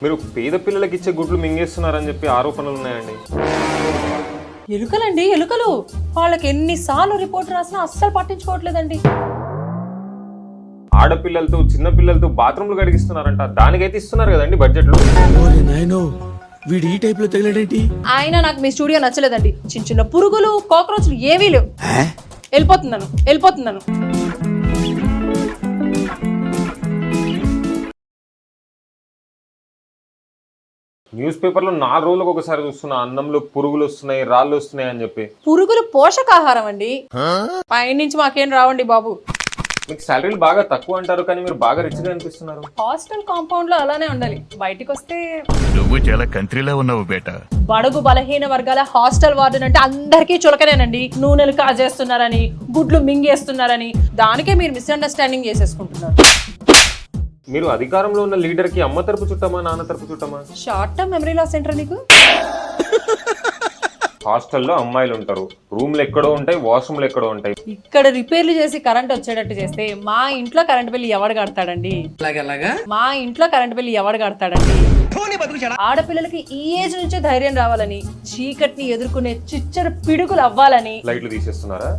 మీరు పేద పిల్లలకి ఇచ్చే గుడ్లు మింగేస్తున్నారని చెప్పి ఆరోపణలు ఉన్నాయండి. ఎలుకలండి, ఎలుకలు. వాళ్ళకి ఎన్నిసార్లు రిపోర్ట్ రాసినా అస్సలు పట్టించుకోవట్లేదండి. ఆడపిల్లలతో చిన్న పిల్లలతో బాత్రూమ్లు కడిగిస్తున్నారంట, దానికైతే ఇస్తున్నారు కదండి బడ్జెట్లు. వీడు ఈ టైప్ లో తగిలాడేంటి? ఆయన నాకు మీ స్టూడియో నచ్చలేదండి. చిన్న చిన్న పురుగులు, కాక్రోచ్లు ఏవీ లేవు. వెళ్ళిపోతున్నాను. న్యూస్ పేపర్లో 4 రోజులకు ఒకసారి చూస్తున్నా అన్నంలో పురుగులు వస్తున్నాయి, రాళ్ళు వస్తున్నాయి అని చెప్పి. పురుగులు పోషకాహారం అండి, పైనుంచి మాకేం రావండి బాబు. మీకు శాలరీలు బాగా తక్కువ అంటారు, కానీ మీరు బాగా రిచ్గా అనిపిస్తున్నారు. హాస్టల్ కాంపౌండ్ లో అలానే ఉండాలి, బయటికి వస్తే నువ్వు చాలా కంట్రీలో ఉన్నావు బేటా. బడుగు బలహీన వర్గాల హాస్టల్ వార్డెన్ అంటే అందరికీ చులకనేనండి. నూనెలు కాజేస్తున్నారని, గుడ్లు మింగేస్తున్నారని, దానికే మీరు మిస్అండర్స్టాండింగ్ చేసేసుకుంటున్నారు. మీరు అధికారంలో ఉన్న లీడర్ కి అమ్మ తరపు చుట్టమా, నాన్న తరపు చుట్టమా? Short term memory loss centre నీకు. హాస్టల్లో అమ్మాయిలు ఉంటారు, రూమ్లు ఎక్కడో ఉంటాయి, వాష్రూమ్లు ఎక్కడో ఉంటాయి. ఇక్కడ రిపేర్లు చేసి కరెంట్ వచ్చేటట్టు చేస్తే మా ఇంట్లో కరెంట్ బిల్లు ఎవడు కడతాడండి? మా ఇంట్లో కరెంట్ బిల్లు ఎవడు కడతాడండి? ఆడపిల్లలకి ఈ ఏజ్ నుంచే ధైర్యం రావాలని, చీకటిని ఎదుర్కొనే చిచ్చరు పిడుగులు అవ్వాలని లైట్లు తీసేస్తున్నారా?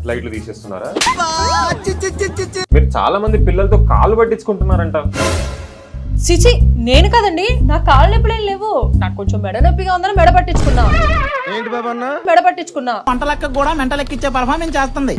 మీరు చాలా మంది పిల్లలతో కాళ్ళు పట్టించుకుంటున్నారంట. చిచి, నేను కదండి, నా కాళ్ళు నొప్పులేం లేవు. నాకు కొంచెం మెడ నొప్పిగా ఉందని మెడ పట్టించుకున్నా. ఏంటి బాబన్నా? మెడ పట్టించుకున్నా. పంటలక్క కూడా మెంటలెక్కిచ్చే పర్ఫార్మెన్స్ చేస్తుంది.